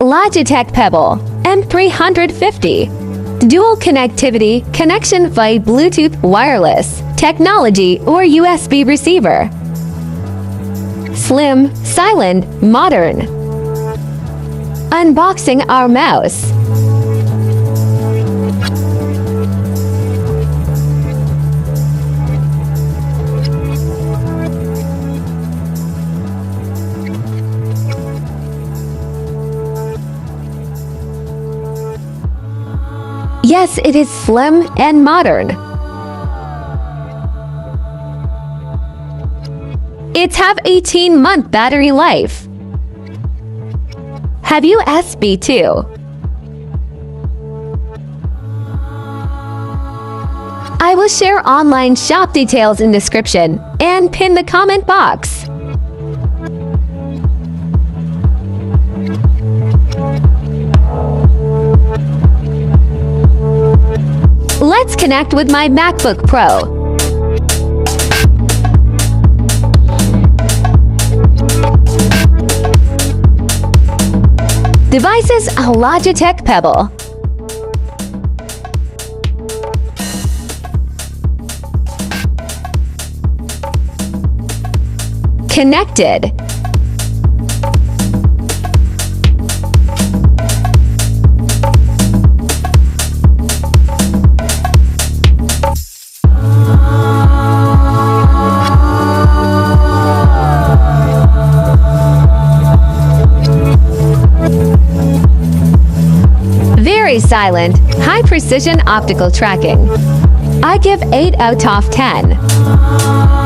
Logitech Pebble M350. Dual connectivity, connection via Bluetooth wireless, technology or USB receiver. Slim, silent, modern. Unboxing our mouse. Yes, it is slim and modern. It have 18-month battery life. Have USB too. I will share online shop details in description and pin the comment box. Let's connect with my MacBook Pro. Devices a Logitech Pebble. Connected. Very silent, high-precision optical tracking. I give 8 out of 10.